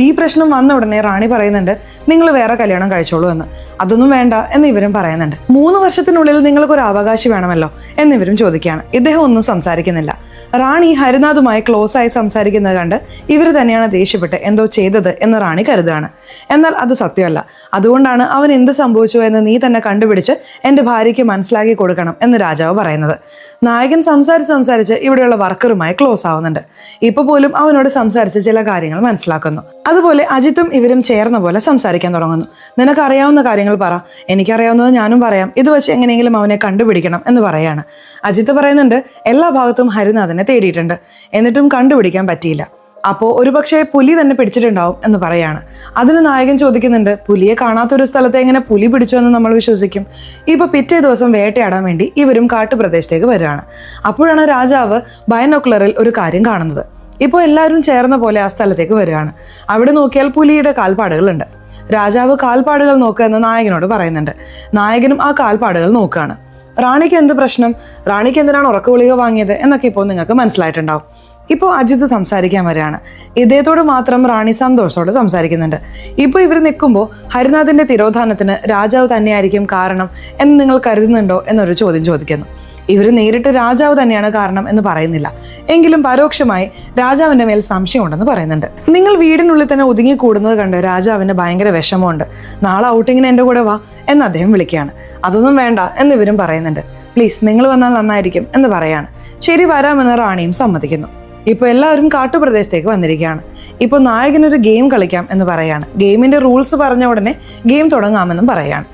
ഈ പ്രശ്നം വന്ന ഉടനെ റാണി പറയുന്നുണ്ട്, നിങ്ങൾ വേറെ കല്യാണം കഴിച്ചോളൂ എന്ന്. അതൊന്നും വേണ്ട എന്ന് ഇവരും പറയുന്നുണ്ട്. 3 വർഷത്തിനുള്ളിൽ നിങ്ങൾക്കൊരു അവകാശം വേണമല്ലോ എന്നിവരും ചോദിക്കുകയാണ്. ഇദ്ദേഹം ഒന്നും സംസാരിക്കുന്നില്ല. റാണി ഹരിനാഥുമായി ക്ലോസ് ആയി സംസാരിക്കുന്നത് കണ്ട് ഇവർ തന്നെയാണ് ദേഷ്യപ്പെട്ട് എന്തോ ചെയ്തത് എന്ന് റാണി കരുതുകയാണ്. എന്നാൽ അത് സത്യമല്ല. അതുകൊണ്ടാണ് അവൻ എന്ത് സംഭവിച്ചു എന്ന് നീ തന്നെ കണ്ടുപിടിച്ച് എൻ്റെ ഭാര്യയ്ക്ക് മനസ്സിലാക്കി കൊടുക്കണം എന്ന് രാജാവ് പറയുന്നത്. നായകൻ സംസാരിച്ച് ഇവിടെയുള്ള വർക്കറുമായി ക്ലോസ് ആവുന്നുണ്ട്. ഇപ്പൊ പോലും അവനോട് സംസാരിച്ച് ചില കാര്യങ്ങൾ മനസ്സിലാക്കുന്നു. അതുപോലെ അജിത്തും ഇവരും ചേർന്ന പോലെ സംസാരിക്കാൻ തുടങ്ങുന്നു. നിനക്കറിയാവുന്ന കാര്യങ്ങൾ പറ, എനിക്കറിയാവുന്നത് ഞാനും പറയാം, ഇത് വെച്ച് എങ്ങനെയെങ്കിലും അവനെ കണ്ടുപിടിക്കണം എന്ന് പറയാണ്. അജിത്ത് പറയുന്നുണ്ട്, എല്ലാ ഭാഗത്തും ഹരിനാഥനെ തേടിയിട്ടുണ്ട്, എന്നിട്ടും കണ്ടുപിടിക്കാൻ പറ്റിയില്ല. അപ്പോൾ ഒരുപക്ഷെ പുലി തന്നെ പിടിച്ചിട്ടുണ്ടാവും എന്ന് പറയാണ്. അതിന് നായകൻ ചോദിക്കുന്നുണ്ട്, പുലിയെ കാണാത്തൊരു സ്ഥലത്തെ എങ്ങനെ പുലി പിടിച്ചു എന്ന് നമ്മൾ വിശ്വസിക്കും? ഇപ്പോൾ പിറ്റേ ദിവസം വേട്ടയാടാൻ വേണ്ടി ഇവരും കാട്ടുപ്രദേശത്തേക്ക് വരികയാണ്. അപ്പോഴാണ് രാജാവ് ബൈനോക്കുലറിൽ ഒരു കാര്യം കാണുന്നത്. ഇപ്പോൾ എല്ലാവരും ചേർന്ന പോലെ ആ സ്ഥലത്തേക്ക് വരികയാണ്. അവിടെ നോക്കിയാൽ പുലിയുടെ കാൽപ്പാടുകളുണ്ട്. രാജാവ് കാൽപ്പാടുകൾ നോക്കുക എന്ന് നായകനോട് പറയുന്നുണ്ട്. നായകനും ആ കാൽപ്പാടുകൾ നോക്കുകയാണ്. റാണിക്ക് എന്ത് പ്രശ്നം, റാണിക്ക് എന്തിനാണ് ഉറക്ക ഗുളിക വാങ്ങിയത് എന്നൊക്കെ ഇപ്പോൾ നിങ്ങൾക്ക് മനസ്സിലായിട്ടുണ്ടാവും. ഇപ്പോൾ അജിത്ത് സംസാരിക്കാൻ വരികയാണ്. ഇദ്ദേഹത്തോട് മാത്രം റാണി സന്തോഷത്തോടെ സംസാരിക്കുന്നുണ്ട്. ഇപ്പോൾ ഇവർ നിൽക്കുമ്പോൾ ഹരിനാഥിന്റെ തിരോധാനത്തിന് രാജാവ് തന്നെയായിരിക്കും കാരണം എന്ന് നിങ്ങൾ കരുതുന്നുണ്ടോ എന്നൊരു ചോദ്യം ചോദിക്കുന്നു. ഇവർ നേരിട്ട് രാജാവ് തന്നെയാണ് കാരണം എന്ന് പറയുന്നില്ല, എങ്കിലും പരോക്ഷമായി രാജാവിന്റെ മേൽ സംശയമുണ്ടെന്ന് പറയുന്നുണ്ട്. നിങ്ങൾ വീടിനുള്ളിൽ തന്നെ ഒതുങ്ങിക്കൂടുന്നത് കണ്ട് രാജാവിന് ഭയങ്കര വിഷമമുണ്ട്. നാളെ ഔട്ടിങ്ങിന് എൻ്റെ കൂടെ വാ എന്ന് അദ്ദേഹം വിളിക്കുകയാണ്. അതൊന്നും വേണ്ട എന്നിവരും പറയുന്നുണ്ട്. പ്ലീസ് നിങ്ങൾ വന്നാൽ നന്നായിരിക്കും എന്ന് പറയാണ്. ശരി, വരാമെന്ന് റാണിയും സമ്മതിക്കുന്നു. ഇപ്പോൾ എല്ലാവരും കാട്ടുപ്രദേശത്തേക്ക് വന്നിരിക്കുകയാണ്. ഇപ്പോൾ നായകനൊരു ഗെയിം കളിക്കാം എന്ന് പറയാണ്. ഗെയിമിന്റെ റൂൾസ് പറഞ്ഞ ഉടനെ ഗെയിം തുടങ്ങാമെന്നും പറയാണ്.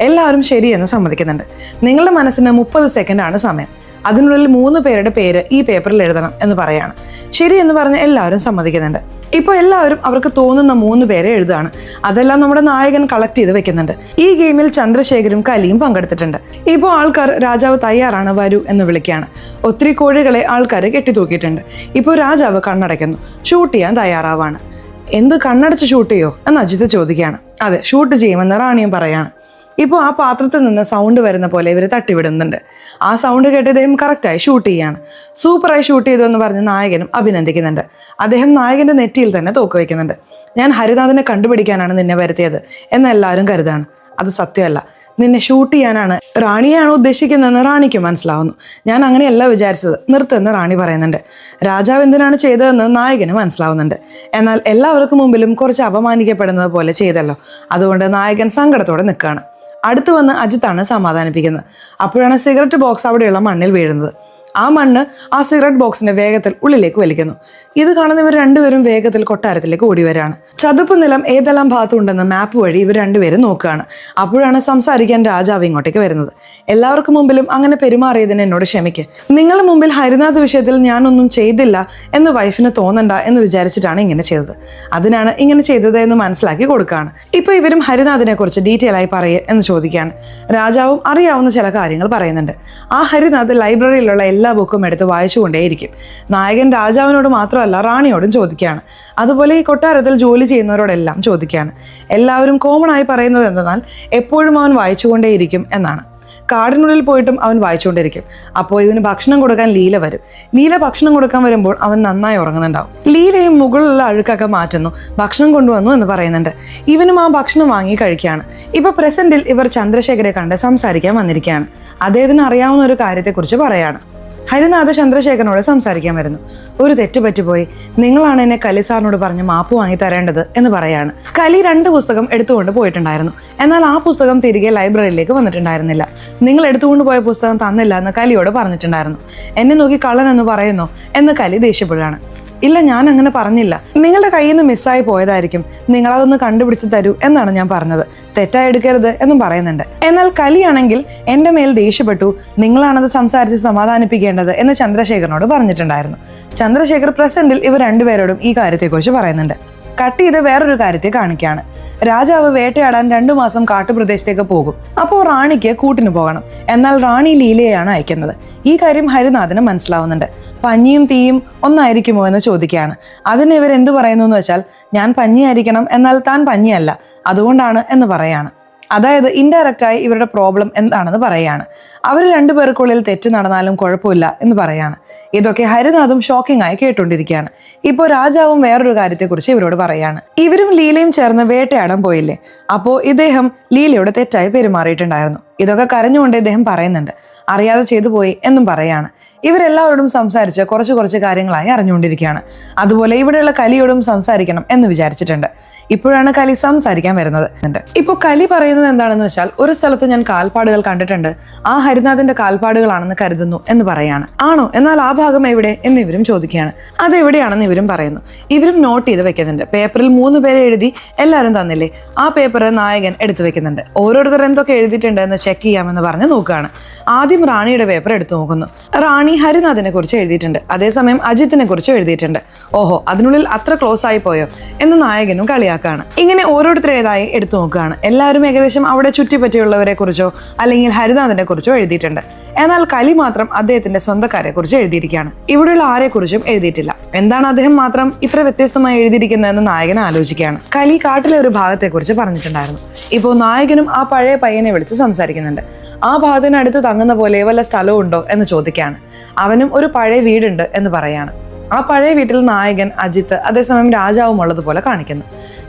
എല്ലാവരും ശരിയെന്ന് സമ്മതിക്കുന്നുണ്ട്. നിങ്ങളുടെ മനസ്സിന് 30 സെക്കൻഡാണ് സമയം. അതിനുള്ളിൽ 3 പേരുടെ പേര് ഈ പേപ്പറിൽ എഴുതണം എന്ന് പറയാണ്. ശരി എന്ന് പറഞ്ഞ് എല്ലാവരും സമ്മതിക്കുന്നുണ്ട്. ഇപ്പോൾ എല്ലാവരും അവർക്ക് തോന്നുന്ന 3 പേരെ എഴുതുകയാണ്. അതെല്ലാം നമ്മുടെ നായകൻ കളക്ട് ചെയ്ത് വെക്കുന്നുണ്ട്. ഈ ഗെയിമിൽ ചന്ദ്രശേഖരും കലിയും പങ്കെടുത്തിട്ടുണ്ട്. ഇപ്പോൾ ആൾക്കാർ രാജാവ് തയ്യാറാണ്, വരൂ എന്ന് വിളിക്കുകയാണ്. ഒത്തിരി കോഴികളെ ആൾക്കാർ കെട്ടിത്തൂക്കിയിട്ടുണ്ട്. ഇപ്പോൾ രാജാവ് കണ്ണടയ്ക്കുന്നു, ഷൂട്ട് ചെയ്യാൻ തയ്യാറാവാണ്. എന്ത് കണ്ണടച്ച് ഷൂട്ട് ചെയ്യോ എന്ന് അജിത്ത് ചോദിക്കുകയാണ്. അതെ, ഷൂട്ട് ചെയ്യുമെന്ന് റാണിയും പറയാണ്. ഇപ്പോൾ ആ പാത്രത്തിൽ നിന്ന് സൗണ്ട് വരുന്ന പോലെ ഇവർ തട്ടിവിടുന്നുണ്ട്. ആ സൗണ്ട് കേട്ട് ഇദ്ദേഹം കറക്റ്റായി ഷൂട്ട് ചെയ്യാണ്. സൂപ്പറായി ഷൂട്ട് ചെയ്തു എന്ന് പറഞ്ഞ് നായകനും അഭിനന്ദിക്കുന്നുണ്ട്. അദ്ദേഹം നായകന്റെ നെറ്റിയിൽ തന്നെ തോക്ക് വയ്ക്കുന്നുണ്ട്. ഞാൻ ഹരിനാഥനെ കണ്ടുപിടിക്കാനാണ് നിന്നെ വരുത്തിയത് എന്ന് എല്ലാവരും കരുതാണ്. അത് സത്യമല്ല, നിന്നെ ഷൂട്ട് ചെയ്യാനാണ് റാണിയാണോ ഉദ്ദേശിക്കുന്നതെന്ന് റാണിക്ക് മനസ്സിലാവുന്നു. ഞാൻ അങ്ങനെയല്ല വിചാരിച്ചത്, നിർത്തുമെന്ന് റാണി പറയുന്നുണ്ട്. രാജാവ് എന്തിനാണ് ചെയ്തതെന്ന് നായകന് മനസ്സിലാവുന്നുണ്ട്. എന്നാൽ എല്ലാവർക്കും മുമ്പിലും കുറച്ച് അപമാനിക്കപ്പെടുന്നത് പോലെ ചെയ്തല്ലോ. അതുകൊണ്ട് നായകൻ സങ്കടത്തോടെ നിൽക്കുകയാണ്. അടുത്ത് വന്ന് അജിത്താണ് സമാധാനിപ്പിക്കുന്നത്. അപ്പോഴാണ് സിഗരറ്റ് ബോക്സ് അവിടെയുള്ള മണ്ണിൽ വീഴുന്നത്. ആ മണ്ണ് ആ സിഗരറ്റ് ബോക്സിന്റെ വേഗത്തിൽ ഉള്ളിലേക്ക് വലിക്കുന്നു. ഇത് കാണുന്നവർ രണ്ടുപേരും വേഗത്തിൽ കൊട്ടാരത്തിലേക്ക് ഓടി വരികയാണ്. ചതുപ്പ് നിലം ഏതെല്ലാം ഭാഗത്തുണ്ടെന്ന് മാപ്പ് വഴി ഇവർ രണ്ടുപേരും നോക്കുകയാണ്. അപ്പോഴാണ് സംസാരിക്കാൻ രാജാവ് ഇങ്ങോട്ടേക്ക് വരുന്നത്. എല്ലാവർക്കും മുമ്പിലും അങ്ങനെ പെരുമാറിയതിന് എന്നോട് ക്ഷമിക്ക്. നിങ്ങളുടെ മുമ്പിൽ ഹരിനാഥ് വിഷയത്തിൽ ഞാനൊന്നും ചെയ്തില്ല എന്ന് വൈഫിന് തോന്നണ്ട എന്ന് വിചാരിച്ചിട്ടാണ് ഇങ്ങനെ ചെയ്തത്. അതിനാണ് ഇങ്ങനെ ചെയ്തത് എന്ന് മനസ്സിലാക്കി കൊടുക്കുകയാണ്. ഇപ്പൊ ഇവരും ഹരിനാഥിനെ കുറിച്ച് ഡീറ്റെയിൽ ആയി പറയേ എന്ന് ചോദിക്കുകയാണ്. രാജാവും അറിയാവുന്ന ചില കാര്യങ്ങൾ പറയുന്നുണ്ട്. ആ ഹരിനാഥ് ലൈബ്രറിയിലുള്ള എല്ലാ ബുക്കും എടുത്ത് വായിച്ചുകൊണ്ടേയിരിക്കും. നായകൻ രാജാവിനോട് മാത്രമല്ല റാണിയോടും ചോദിക്കുകയാണ്. അതുപോലെ ഈ കൊട്ടാരത്തിൽ ജോലി ചെയ്യുന്നവരോടെല്ലാം ചോദിക്കുകയാണ്. എല്ലാവരും കോമൺ ആയി പറയുന്നത് എന്തെന്നാൽ എപ്പോഴും അവൻ വായിച്ചുകൊണ്ടേയിരിക്കും എന്നാണ്. കാടിനുള്ളിൽ പോയിട്ടും അവൻ വായിച്ചുകൊണ്ടിരിക്കും. അപ്പോൾ ഇവന് ഭക്ഷണം കൊടുക്കാൻ ലീല വരും. ലീല ഭക്ഷണം കൊടുക്കാൻ വരുമ്പോൾ അവൻ നന്നായി ഉറങ്ങുന്നുണ്ടാവും. ലീലയും മുകളിലുള്ള അഴുക്കൊക്കെ മാറ്റുന്നു, ഭക്ഷണം കൊണ്ടുവന്നു എന്ന് പറയുന്നുണ്ട്. ഇവനും ആ ഭക്ഷണം വാങ്ങി കഴിക്കുകയാണ്. ഇപ്പൊ പ്രസന്റിൽ ഇവർ ചന്ദ്രശേഖരെ കണ്ട് സംസാരിക്കാൻ വന്നിരിക്കുകയാണ്. അദ്ദേഹത്തിന് അറിയാവുന്ന ഒരു കാര്യത്തെക്കുറിച്ച് പറയാണ്. ഹരിനാഥ് ചന്ദ്രശേഖരനോട് സംസാരിക്കാൻ വരുന്നു. ഒരു തെറ്റ് പറ്റിപ്പോയി, നിങ്ങളാണ് എന്നെ കലി സാറിനോട് പറഞ്ഞ് മാപ്പ് വാങ്ങി തരേണ്ടത് എന്ന് പറയാണ്. കലി 2 പുസ്തകം എടുത്തുകൊണ്ട് പോയിട്ടുണ്ടായിരുന്നു. എന്നാൽ ആ പുസ്തകം തിരികെ ലൈബ്രറിയിലേക്ക് വന്നിട്ടുണ്ടായിരുന്നില്ല. നിങ്ങൾ എടുത്തുകൊണ്ട് പോയ പുസ്തകം തന്നില്ല എന്ന് കലിയോട് പറഞ്ഞിട്ടുണ്ടായിരുന്നു. എന്നെ നോക്കി കള്ളൻ എന്ന് പറയുന്നോ എന്ന് കലി ദേഷ്യപ്പെടുകയാണ്. ഇല്ല, ഞാൻ അങ്ങനെ പറഞ്ഞില്ല, നിങ്ങളുടെ കയ്യിൽ നിന്ന് മിസ്സായി പോയതായിരിക്കും, നിങ്ങളതൊന്ന് കണ്ടുപിടിച്ച് തരൂ എന്നാണ് ഞാൻ പറഞ്ഞത്, തെറ്റായി എടുക്കരുത് എന്നും പറയുന്നുണ്ട്. എന്നാൽ കലിയാണെങ്കിൽ എൻ്റെ മേൽ ദേഷ്യപ്പെട്ടു, നിങ്ങളാണത് സംസാരിച്ച് സമാധാനിപ്പിക്കേണ്ടത് എന്ന് ചന്ദ്രശേഖരനോട് പറഞ്ഞിട്ടുണ്ടായിരുന്നു. ചന്ദ്രശേഖർ പ്രസന്റിൽ ഇവർ രണ്ടുപേരോടും ഈ കാര്യത്തെക്കുറിച്ച് പറയുന്നുണ്ട്. കട്ട് ചെയ്ത് വേറൊരു കാര്യത്തെ കാണിക്കുകയാണ്. രാജാവ് വേട്ടയാടാൻ 2 മാസം കാട്ടുപ്രദേശത്തേക്ക് പോകും. അപ്പോൾ റാണിക്ക് കൂട്ടിന് പോകണം. എന്നാൽ റാണി ലീലയെയാണ് അയക്കുന്നത്. ഈ കാര്യം ഹരിനാഥിന് മനസ്സിലാവുന്നുണ്ട്. പഞ്ഞിയും തീയും ഒന്നായിരിക്കുമോ എന്ന് ചോദിക്കുകയാണ്. അതിന് ഇവർ എന്തു പറയുന്നു എന്ന് വെച്ചാൽ, ഞാൻ പഞ്ഞിയായിരിക്കണം, എന്നാൽ താൻ പഞ്ഞിയല്ല, അതുകൊണ്ടാണ് എന്ന് പറയാണ്. അതായത് ഇൻഡയറക്റ്റായി ഇവരുടെ പ്രോബ്ലം എന്താണെന്ന് പറയാണ്. അവർ 2 പേർക്കുള്ളിൽ തെറ്റ് നടന്നാലും കുഴപ്പമില്ല എന്ന് പറയാണ്. ഇതൊക്കെ ഹരിനാഥും ഷോക്കിംഗ് ആയി കേട്ടുകൊണ്ടിരിക്കുകയാണ്. ഇപ്പോൾ രാജാവും വേറൊരു കാര്യത്തെക്കുറിച്ച് ഇവരോട് പറയാണ്. ഇവരും ലീലയും ചേർന്ന് വേട്ടയാടാൻ പോയില്ലേ, അപ്പോൾ ഇദ്ദേഹം ലീലയോട് തെറ്റായി പെരുമാറിയിട്ടുണ്ടായിരുന്നു. ഇതൊക്കെ കരഞ്ഞുകൊണ്ട് ഇദ്ദേഹം പറയുന്നുണ്ട്. അറിയാതെ ചെയ്തു പോയി എന്നും പറയാണ്. ഇവരെല്ലാവരോടും സംസാരിച്ച് കുറച്ച് കാര്യങ്ങളായി അറിഞ്ഞുകൊണ്ടിരിക്കുകയാണ്. അതുപോലെ ഇവിടെയുള്ള കലിയോടും സംസാരിക്കണം എന്ന് വിചാരിച്ചിട്ടുണ്ട്. ഇപ്പോഴാണ് കലി സംസാരിക്കാൻ വരുന്നത്. ഇപ്പോൾ കലി പറയുന്നത് എന്താണെന്ന് വെച്ചാൽ, ഒരു സ്ഥലത്ത് ഞാൻ കാൽപ്പാടുകൾ കണ്ടിട്ടുണ്ട്, ആ ഹരിനാഥിന്റെ കാൽപ്പാടുകളാണെന്ന് കരുതുന്നു എന്ന് പറയാണ്. ആണോ, എന്നാൽ ആ ഭാഗം എവിടെ എന്ന് ഇവരും ചോദിക്കുകയാണ്. അതെവിടെയാണെന്ന് ഇവരും പറയുന്നു. ഇവരും നോട്ട് ചെയ്ത് വെക്കുന്നുണ്ട്. പേപ്പറിൽ 3 പേരെ എഴുതി എല്ലാവരും തന്നില്ലേ, ആ പേപ്പർ നായകൻ എടുത്തു വെക്കുന്നുണ്ട്. ഓരോരുത്തർ എന്തൊക്കെ എഴുതിയിട്ടുണ്ട് എന്ന് ചെക്ക് ചെയ്യാമെന്ന് പറഞ്ഞ് നോക്കുകയാണ്. ആദ്യം റാണിയുടെ പേപ്പർ എടുത്തു നോക്കുന്നു. റാണി ഹരിനാഥിനെ കുറിച്ച് എഴുതിയിട്ടുണ്ട്, അതേസമയം അജിത്തിനെ കുറിച്ച് എഴുതിയിട്ടുണ്ട്. ഓഹോ, അതിനുള്ളിൽ അത്ര ക്ലോസ് ആയി പോയോ എന്ന് നായകനും കളിയാക്കാണ്. ഇങ്ങനെ ഓരോരുത്തരേതായി എടുത്തു നോക്കുകയാണ്. എല്ലാവരും ഏകദേശം അവിടെ ചുറ്റിപ്പറ്റിയുള്ളവരെ കുറിച്ചോ അല്ലെങ്കിൽ ഹരിനാഥിനെ കുറിച്ചോ എഴുതിയിട്ടുണ്ട്. എന്നാൽ കലി മാത്രം അദ്ദേഹത്തിന്റെ സ്വന്തക്കാരെ കുറിച്ച് എഴുതിയിരിക്കുകയാണ്. ഇവിടെയുള്ള ആരെക്കുറിച്ചും എഴുതിയിട്ടില്ല. എന്താണ് അദ്ദേഹം മാത്രം ഇത്ര വ്യത്യസ്തമായി എഴുതിയിരിക്കുന്നതെന്ന് നായകൻ ആലോചിക്കുകയാണ്. കലി കാട്ടിലെ ഒരു ഭാഗത്തെക്കുറിച്ച് പറഞ്ഞിട്ടുണ്ടായിരുന്നു. ഇപ്പോൾ നായകനും ആ പഴയ പയ്യനെ വിളിച്ച് സംസാരിക്കുന്നുണ്ട്. ആ ഭാഗത്തിനടുത്ത് തങ്ങുന്ന പോലെ വല്ല സ്ഥലവും ഉണ്ടോ എന്ന് ചോദിക്കുകയാണ്. അവനും ഒരു പഴയ വീടുണ്ട് എന്ന് പറയാണ്. ആ പഴയ വീട്ടിൽ നായകൻ, അജിത്ത്, അതേസമയം രാജാവും ഉള്ളതുപോലെ കാണിക്കുന്നു.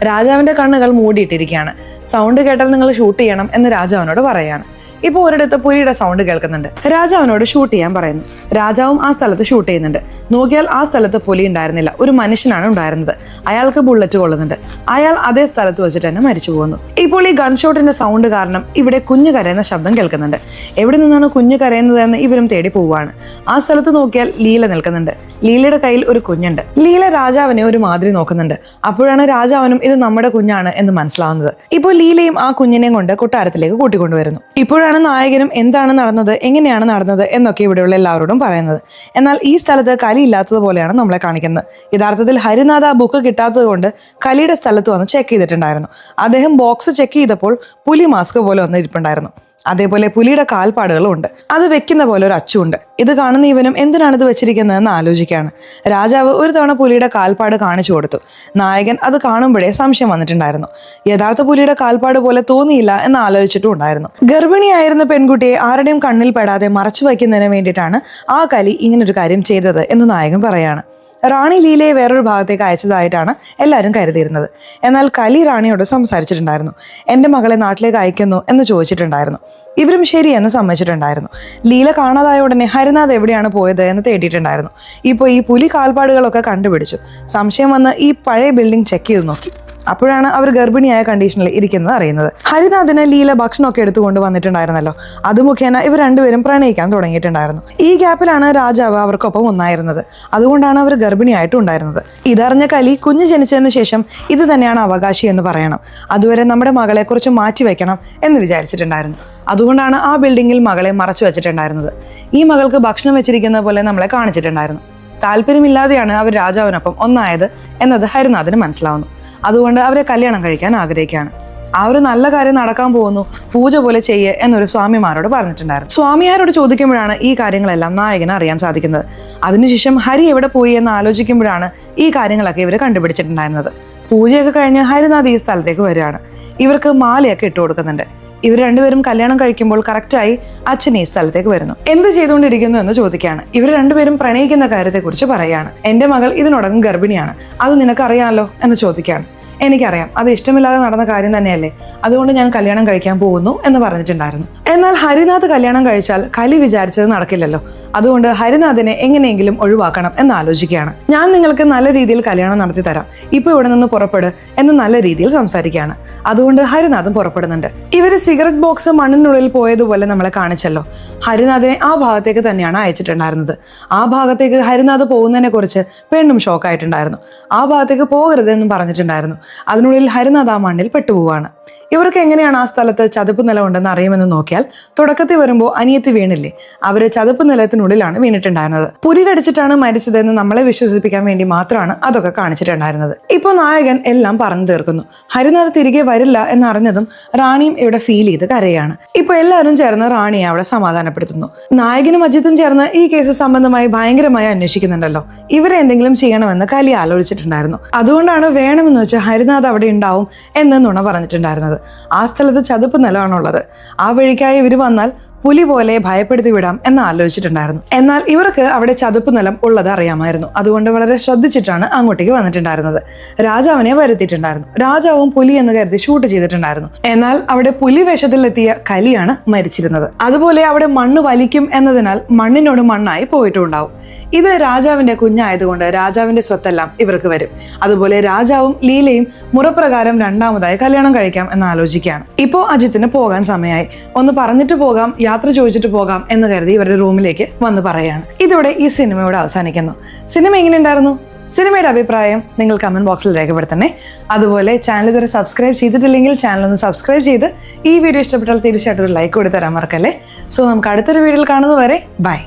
രാജാവിന്റെ കണ്ണുകൾ മൂടിയിട്ടിരിക്കുകയാണ്. സൗണ്ട് കേട്ടാൽ നിങ്ങൾ ഷൂട്ട് ചെയ്യണം എന്ന് രാജാവിനോട് പറയാണ്. ഇപ്പോൾ ഒരിടത്ത് പുലിയുടെ സൗണ്ട് കേൾക്കുന്നുണ്ട്. രാജാവിനോട് ഷൂട്ട് ചെയ്യാൻ പറയുന്നു. രാജാവും ആ സ്ഥലത്ത് ഷൂട്ട് ചെയ്യുന്നുണ്ട്. നോക്കിയാൽ ആ സ്ഥലത്ത് പുലി ഉണ്ടായിരുന്നില്ല, ഒരു മനുഷ്യനാണ് ഉണ്ടായിരുന്നത്. അയാൾക്ക് ബുള്ളറ്റ് കൊള്ളുന്നുണ്ട്. അയാൾ അതേ സ്ഥലത്ത് വെച്ചിട്ട് തന്നെ മരിച്ചു പോകുന്നു. ഇപ്പോൾ ഈ ഗൺഷോട്ടിന്റെ സൗണ്ട് കാരണം ഇവിടെ കുഞ്ഞു കരയുന്ന ശബ്ദം കേൾക്കുന്നുണ്ട്. എവിടെ നിന്നാണ് കുഞ്ഞു കരയുന്നത് എന്ന് ഇവരും തേടി പോവുകയാണ്. ആ സ്ഥലത്ത് നോക്കിയാൽ ലീല നിൽക്കുന്നുണ്ട്. ലീലയുടെ കയ്യിൽ ഒരു കുഞ്ഞുണ്ട്. ലീല രാജാവിനെ ഒരു മാതിരി നോക്കുന്നുണ്ട്. അപ്പോഴാണ് രാജാവിനും ഇത് നമ്മുടെ കുഞ്ഞാണ് എന്ന് മനസ്സിലാവുന്നത്. ഇപ്പോൾ ലീലയും ആ കുഞ്ഞിനെയും കൊണ്ട് കൊട്ടാരത്തിലേക്ക് കൂട്ടിക്കൊണ്ടുവരുന്നു. ഇപ്പോഴാണ് നായകനും എന്താണ് നടന്നത്, എങ്ങനെയാണ് നടന്നത് എന്നൊക്കെ ഇവിടെയുള്ള എല്ലാവരോടും പറയുന്നത്. എന്നാൽ ഈ സ്ഥലത്ത് കലി ഇല്ലാത്തതുപോലെയാണ് നമ്മളെ കാണിക്കുന്നത്. യഥാർത്ഥത്തിൽ ഹരിനാഥ ബുക്ക് കിട്ടാത്തത് കൊണ്ട് കലിയുടെ സ്ഥലത്ത് വന്ന് ചെക്ക് ചെയ്തിട്ടുണ്ടായിരുന്നു. അദ്ദേഹം ബോക്സ് ചെക്ക് ചെയ്തപ്പോൾ പുലി മാസ്ക് പോലെ വന്ന് ഇരിപ്പുണ്ടായിരുന്നു. അതേപോലെ പുലിയുടെ കാൽപ്പാടുകളും ഉണ്ട്. അത് വെക്കുന്ന പോലെ ഒരു അച്ചുണ്ട്. ഇത് കാണുന്ന ഇവനും എന്തിനാണ് ഇത് വെച്ചിരിക്കുന്നതെന്ന് ആലോചിക്കുകയാണ്. രാജാവ് ഒരു തവണ പുലിയുടെ കാൽപ്പാട് കാണിച്ചു കൊടുത്തു. നായകൻ അത് കാണുമ്പോഴേ സംശയം വന്നിട്ടുണ്ടായിരുന്നു. യഥാർത്ഥ പുലിയുടെ കാൽപ്പാട് പോലെ തോന്നിയില്ല എന്ന് ആലോചിച്ചിട്ടും ഉണ്ടായിരുന്നു. ഗർഭിണിയായിരുന്ന പെൺകുട്ടിയെ ആരുടെയും കണ്ണിൽ പെടാതെ മറച്ചു വയ്ക്കുന്നതിന് വേണ്ടിയിട്ടാണ് ആ കലി ഇങ്ങനൊരു കാര്യം ചെയ്തത് എന്ന് നായകൻ പറയാണ്. റാണി ലീലയെ വേറൊരു ഭാഗത്തേക്ക് അയച്ചതായിട്ടാണ് എല്ലാവരും കരുതിയിരുന്നത്. എന്നാൽ കലി റാണിയോട് സംസാരിച്ചിട്ടുണ്ടായിരുന്നു. എൻ്റെ മകളെ നാട്ടിലേക്ക് അയക്കുന്നു എന്ന് ചോദിച്ചിട്ടുണ്ടായിരുന്നു. ഇവരും ശരിയെന്ന് സമ്മതിച്ചിട്ടുണ്ടായിരുന്നു. ലീല കാണാതായ ഉടനെ ഹരിനാഥ് എവിടെയാണ് പോയത് എന്ന് തേടിയിട്ടുണ്ടായിരുന്നു. ഇപ്പോൾ ഈ പുലി കാൽപ്പാടുകളൊക്കെ കണ്ടുപിടിച്ചു. സംശയം വന്ന് ഈ പഴയ ബിൽഡിംഗ് ചെക്ക് ചെയ്ത് നോക്കി. അപ്പോഴാണ് അവർ ഗർഭിണിയായ കണ്ടീഷനിൽ ഇരിക്കുന്നത് അറിയുന്നത്. ഹരിനാഥിന് ലീല ഭക്ഷണമൊക്കെ എടുത്തുകൊണ്ട് വന്നിട്ടുണ്ടായിരുന്നല്ലോ. അത് മുഖേന ഇവർ രണ്ടുപേരും പ്രണയിക്കാൻ തുടങ്ങിയിട്ടുണ്ടായിരുന്നു. ഈ ഗ്യാപ്പിലാണ് രാജാവ് അവർക്കൊപ്പം ഒന്നായിരുന്നത്. അതുകൊണ്ടാണ് അവർ ഗർഭിണിയായിട്ടും ഉണ്ടായിരുന്നത്. ഇതറിഞ്ഞ കലി കുഞ്ഞ് ജനിച്ചതിന് ശേഷം ഇത് തന്നെയാണ് അവകാശി എന്ന് പറയണം, അതുവരെ നമ്മുടെ മകളെക്കുറിച്ച് മാറ്റിവെക്കണം എന്ന് വിചാരിച്ചിട്ടുണ്ടായിരുന്നു. അതുകൊണ്ടാണ് ആ ബിൽഡിങ്ങിൽ മകളെ മറച്ചു വെച്ചിട്ടുണ്ടായിരുന്നത്. ഈ മകൾക്ക് ഭക്ഷണം വെച്ചിരിക്കുന്ന പോലെ നമ്മളെ കാണിച്ചിട്ടുണ്ടായിരുന്നു. താല്പര്യമില്ലാതെയാണ് അവർ രാജാവിനൊപ്പം ഒന്നായത് എന്നത് ഹരിനാഥിന് മനസ്സിലാവുന്നു. അതുകൊണ്ട് അവരെ കല്യാണം കഴിക്കാൻ ആഗ്രഹിക്കുകയാണ്. ആ ഒരു നല്ല കാര്യം നടക്കാൻ പോകുന്നു, പൂജ പോലെ ചെയ്യേ എന്നൊരു സ്വാമിമാരോട് പറഞ്ഞിട്ടുണ്ടായിരുന്നു. സ്വാമിയാരോട് ചോദിക്കുമ്പോഴാണ് ഈ കാര്യങ്ങളെല്ലാം നായകന് അറിയാൻ സാധിക്കുന്നത്. അതിനുശേഷം ഹരി എവിടെ പോയി എന്ന് ആലോചിക്കുമ്പോഴാണ് ഈ കാര്യങ്ങളൊക്കെ ഇവർ കണ്ടുപിടിച്ചിട്ടുണ്ടായിരുന്നത്. പൂജയൊക്കെ കഴിഞ്ഞ് ഹരിനാഥ് ഈ സ്ഥലത്തേക്ക് വരികയാണ്. ഇവർക്ക് മാലയൊക്കെ ഇട്ട് കൊടുക്കുന്നുണ്ട്. ഇവർ രണ്ടുപേരും കല്യാണം കഴിക്കുമ്പോൾ കറക്റ്റായി അച്ഛൻ ഈ സ്ഥലത്തേക്ക് വരുന്നു. എന്ത് ചെയ്തുകൊണ്ടിരിക്കുന്നു എന്ന് ചോദിക്കുകയാണ്. ഇവർ രണ്ടുപേരും പ്രണയിക്കുന്ന കാര്യത്തെക്കുറിച്ച് പറയുകയാണ്. എൻ്റെ മകൾ ഇതിനോടകം ഗർഭിണിയാണ്, അത് നിനക്കറിയാമല്ലോ എന്ന് ചോദിക്കുകയാണ്. എനിക്കറിയാം അത് ഇഷ്ടമില്ലാതെ നടന്ന കാര്യം തന്നെയല്ലേ, അതുകൊണ്ട് ഞാൻ കല്യാണം കഴിക്കാൻ പോകുന്നു എന്ന് പറഞ്ഞിട്ടുണ്ടായിരുന്നു. എന്നാൽ ഹരിനാഥ് കല്യാണം കഴിച്ചാൽ കലി വിചാരിച്ചത് നടക്കില്ലല്ലോ. അതുകൊണ്ട് ഹരിനാഥിനെ എങ്ങനെയെങ്കിലും ഒഴിവാക്കണം എന്ന് ആലോചിക്കുകയാണ്. ഞാൻ നിങ്ങൾക്ക് നല്ല രീതിയിൽ കല്യാണം നടത്തി തരാം, ഇപ്പൊ ഇവിടെ നിന്ന് പുറപ്പെട് എന്ന് നല്ല രീതിയിൽ സംസാരിക്കുകയാണ്. അതുകൊണ്ട് ഹരിനാഥും പുറപ്പെടുന്നുണ്ട്. ഇവര് സിഗരറ്റ് ബോക്സ് മണ്ണിനുള്ളിൽ പോയതുപോലെ നമ്മളെ കാണിച്ചല്ലോ. ഹരിനാഥിനെ ആ ഭാഗത്തേക്ക് തന്നെയാണ് അയച്ചിട്ടുണ്ടായിരുന്നത്. ആ ഭാഗത്തേക്ക് ഹരിനാഥ് പോകുന്നതിനെ കുറിച്ച് പെണ്ണും ഷോക്കായിട്ടുണ്ടായിരുന്നു. ആ ഭാഗത്തേക്ക് പോകരുത് എന്നും പറഞ്ഞിട്ടുണ്ടായിരുന്നു. അതിനുള്ളിൽ ഹരിനാഥ് ആ മണ്ണിൽ പെട്ടുപോവാണ്. ഇവർക്ക് എങ്ങനെയാണ് ആ സ്ഥലത്ത് ചതുപ്പ് നിലം ഉണ്ടെന്ന് അറിയുമെന്ന് നോക്കിയാൽ തുടക്കത്തിൽ വരുമ്പോൾ അനിയത്തി വീണില്ലേ, അവര് ചതുപ്പ് നിലത്തിനുള്ളിലാണ് വീണിട്ടുണ്ടായിരുന്നത്. പുലി കടിച്ചിട്ടാണ് മരിച്ചതെന്ന് നമ്മളെ വിശ്വസിപ്പിക്കാൻ വേണ്ടി മാത്രമാണ് അതൊക്കെ കാണിച്ചിട്ടുണ്ടായിരുന്നത്. ഇപ്പൊ നായകൻ എല്ലാം പറഞ്ഞു തീർക്കുന്നു. ഹരിനാഥ് തിരികെ വരില്ല എന്നറിഞ്ഞതും റാണിയും ഇവിടെ ഫീൽ ചെയ്ത് കരയാണ്. ഇപ്പൊ എല്ലാവരും ചേർന്ന് റാണിയെ അവിടെ സമാധാനപ്പെടുത്തുന്നു. നായകനും അജിത്തും ചേർന്ന് ഈ കേസ് സംബന്ധമായി ഭയങ്കരമായി അന്വേഷിക്കുന്നുണ്ടല്ലോ. ഇവരെ എന്തെങ്കിലും ചെയ്യണമെന്ന് കലി ആലോചിച്ചിട്ടുണ്ടായിരുന്നു. അതുകൊണ്ടാണ് വേണമെന്ന് വെച്ച് ഹരിനാഥ് അവിടെ ഉണ്ടാവും എന്ന് നുണ പറഞ്ഞിട്ടുണ്ടായിരുന്നത്. ആ സ്ഥലത്ത് ചതുപ്പ് നിലമാണുള്ളത്. ആ വഴിക്കായി ഇവർ വന്നാൽ പുലി പോലെ ഭയപ്പെടുത്തി വിടാം എന്ന് ആലോചിച്ചിട്ടുണ്ടായിരുന്നു. എന്നാൽ ഇവർക്ക് അവിടെ ചതുപ്പ് നിലം ഉള്ളത് അറിയാമായിരുന്നു. അതുകൊണ്ട് വളരെ ശ്രദ്ധിച്ചിട്ടാണ് അങ്ങോട്ടേക്ക് വന്നിട്ടുണ്ടായിരുന്നത്. രാജാവിനെ വരുത്തിയിട്ടുണ്ടായിരുന്നു. രാജാവും പുലി എന്ന് കരുതി ഷൂട്ട് ചെയ്തിട്ടുണ്ടായിരുന്നു. എന്നാൽ അവിടെ പുലി വേഷത്തിലെത്തിയ കലിയാണ് മരിച്ചിരുന്നത്. അതുപോലെ അവിടെ മണ്ണ് വലിക്കും എന്നതിനാൽ മണ്ണിനോട് മണ്ണായി പോയിട്ടുണ്ടാവും. ഇത് രാജാവിന്റെ കുഞ്ഞായതുകൊണ്ട് രാജാവിന്റെ സ്വത്തെല്ലാം ഇവർക്ക് വരും. അതുപോലെ രാജാവും ലീലയും മുറപ്രകാരം രണ്ടാമതായി കല്യാണം കഴിക്കാം എന്ന് ആലോചിക്കുകയാണ്. ഇപ്പോ അജിത്തിന് പോകാൻ സമയമായി. ഒന്ന് പറഞ്ഞിട്ട് പോകാം, യാത്ര ചോദിച്ചിട്ട് പോകാം എന്ന് കരുതി ഇവരുടെ റൂമിലേക്ക് വന്ന് പറയാണ്. ഇതോടെ ഈ സിനിമയോട് അവസാനിക്കുന്നു. സിനിമ എങ്ങനെയുണ്ടായിരുന്നു? സിനിമയുടെ അഭിപ്രായം നിങ്ങൾ കമന്റ് ബോക്സിൽ രേഖപ്പെടുത്തണേ. അതുപോലെ ചാനൽ ഇതുവരെ സബ്സ്ക്രൈബ് ചെയ്തിട്ടില്ലെങ്കിൽ ചാനൽ ഒന്ന് സബ്സ്ക്രൈബ് ചെയ്ത് ഈ വീഡിയോ ഇഷ്ടപ്പെട്ടാൽ തീർച്ചയായിട്ടും ഒരു ലൈക്ക് കൊടുത്തരാൻ മറക്കല്ലേ. സോ നമുക്ക് അടുത്തൊരു വീഡിയോയിൽ കാണുന്നതുവരെ ബൈ.